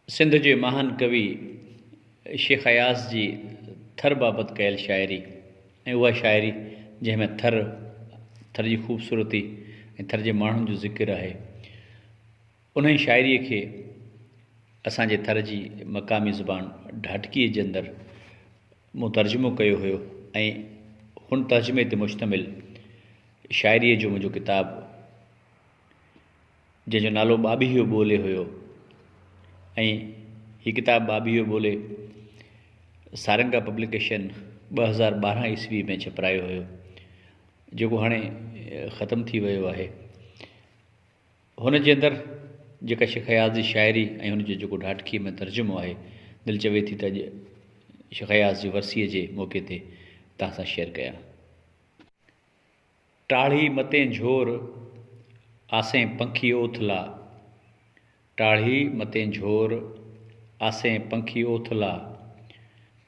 सिंध जे महान कवि शेख अयाज़ जी थर बाबति कयल शाइरी ऐं उहा शाइरी जंहिंमें थर जी ख़ूबसूरती ऐं थर जे माण्हुनि जो ज़िक्र आहे, उन ई शाइरीअ खे असांजे थर जी मक़ामी ज़ुबान ढाटकीअ जे अंदरि मूं तर्जुमो कयो हुयो ऐं हुन तर्जुमे ते मुश्तमिल शाइरीअ जो मुंहिंजो किताबु जंहिंजो नालो ॿाबीहो ॿोले हुयो ऐं हीअ किताबु ॿाबीहो ॿोले सारंगा पब्लिकेशन 2012 ईस्वी में छपायो हुयो, जेको हाणे ख़तमु थी वियो आहे। हुन जे अंदरि जेका शेख अयाज़ जी शाइरी ऐं हुनजो जेको ढाटकीअ में तर्जुमो आहे, दिलि चवे थी त अॼु शेख अयाज़ जी वरसीअ जे मौक़े ते तव्हां सां शेयर कयां। टाढ़ी मते झोर आसें पंखी ओथला, टाढ़ी मते झोर आसें पंखी ओथला,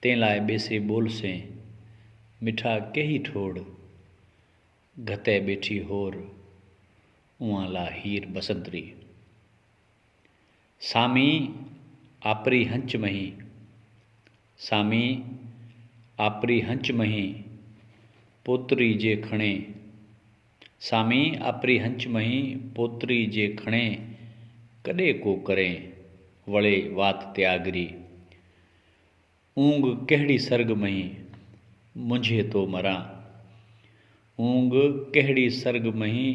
तें लाइ बेसे बोल से मिठा केही ठोड़, घते बेठी होर उहाँ ला हीर बसंतरी। सामी आपरी हंच मही, सामी आपरी हंच मही पोतरी जे खणे, सामी आपरी हंच मही पोतरी जे खणे, कॾे को करें वळे वात त्यागरी। ऊंग कहिड़ी सर्ग मही मुंझे तो मरां, ऊंग कहिड़ी सर्ग मही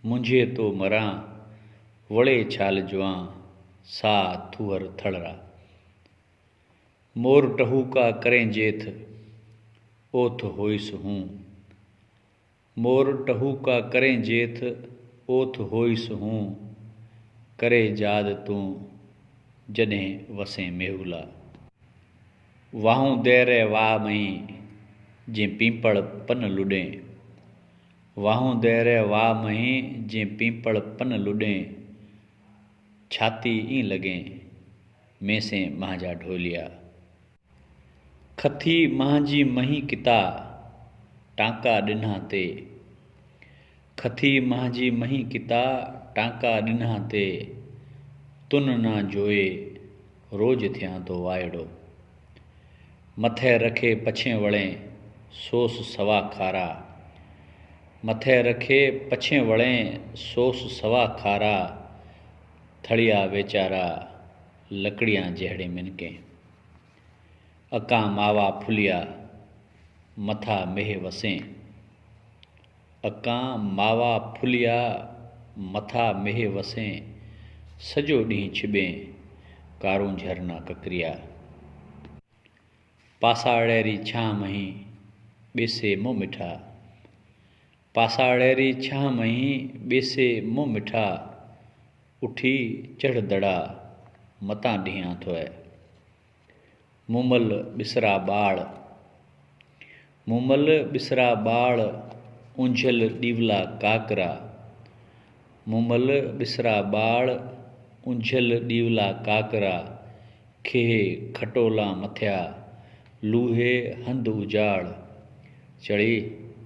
मुंझे तो मरां, वळे छाल जुआं सा थुअर थड़रा। मोर टहूका करें जेथ ओथ होइस हूँ, मोर टहूका करें जेथ ओथ होइस हूँ, करे जाद तूं जॾहिं वसें मेहुला। वाहूं दैरे वाह मही जे पीपड़ पन लुॾें, वाहूं दैरे वाह मही जे पीपड़ पन लुॾें, छाती ई लॻें मेसें मांजा ढोलिया। खथी मांजी मही किता टांका ॾिना ते, खथी मांजी मही किता टांका ॾिना ते, तुन ना जोए रोज थियां तो वायड़ो। मथे रखे पछे वळें सोस सवा खारा, मथे रखे पछे वळें सोस सवा खारा, थड़िया वेचारा लकड़ियां जहिड़े मिनके। अकां मावा फुलिया मथा मेह वसें, अकां मावा फुलिया मथा मेह वसें, सॼो ॾींहुं छिॿें कारूं झरना ककरिया। पासाड़ेरी छां मही ॿेसे मुंहुं मिठा, पासाड़ेरी छां मही ॿेसे मुंहुं मिठा, उठी चढ़ दड़ा मतां ॾींहां थोए। मूमल ॿिसरा ॿाड़, मूमल ॿिसरा ॿाड़ ऊंझल ॾीवला काकरा, मूमल ॿिसरा ॿाड़ ऊंझल ॾीवला काकरा, खेहे खटोला मथिया लूहे हंध उजाड़, चढ़ी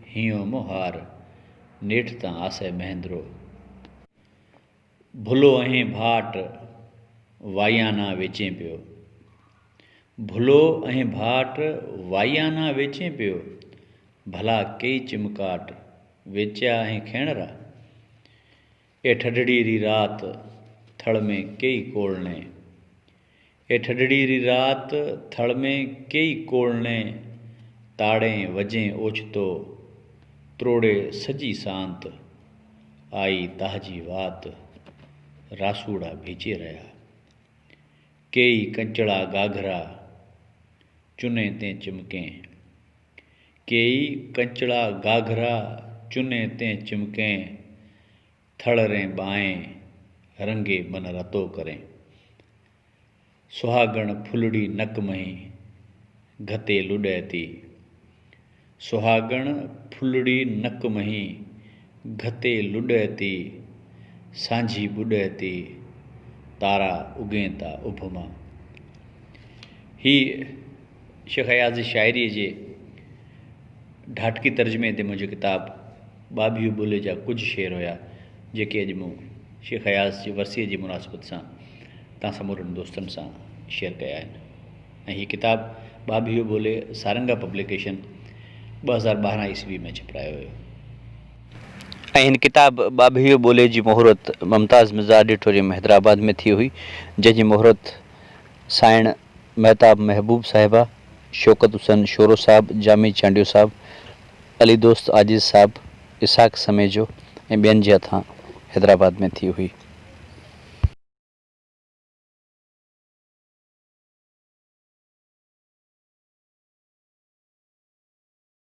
हियो मुहार नेठ तां आसे महेंद्रो। भुलो अहें भाट वायाना वेचें पियो, भुलो अहें भाट वायाना वेचें पियो, भला कई चिमकाट वेचिया अहें खेणरा। ए ठडड़ी री रात थड़ में कई कोलने, ए ठडड़ी री रात थड़ में कई कोलने, ताड़ें वजें ओचतो त्रोड़े सजी सांत, आई ताहजी वात रासूड़ा भेचे रहा। कई कंचड़ा गाघरा चुने ते चिमकें, कई कंचड़ा गाघरा चुने ते चिमकें, थड़रें बाएं रंगे मन रतो करें। सुहागण फुलड़ी नक मही घते लुॾे थी, सुहागण फुलड़ी नक मही घते लुॾे थी, सांझी ॿुॾे थी तारा उगें था उभ मां। ही शेख अयाज़ जी शाइरीअ जे ढाटकी तर्जुमे ते मुंहिंजो किताबु ॿाबीहो ॿोले जा कुझु शेर हुया, जेके अॼु मूं शेख अयाज़ जी वरसीअ जी मुनासिबत सां तव्हां समूरनि दोस्तनि सां शेयर कया आहिनि। ऐं हीअ किताब ॿाबीहो ॿोले सारंगा पब्लिकेशन 2012 ईस्वी में छपायो हुयो। ऐं हिन किताब ॿाबीहो ॿोले जी मुहूरत मुमताज़ मिज़ा ऑडिटोरियम हैदराबाद में थी हुई, जंहिंजी मुहूरत साइण महताब महबूब साहिबा, शौकत हुसैन शोरो साहब, जामी चांडियो साहब, अली दोस्त आजिज़ साहब, इसाक समेजो ऐं ॿियनि जे हथां हैदराबाद में थी हुई।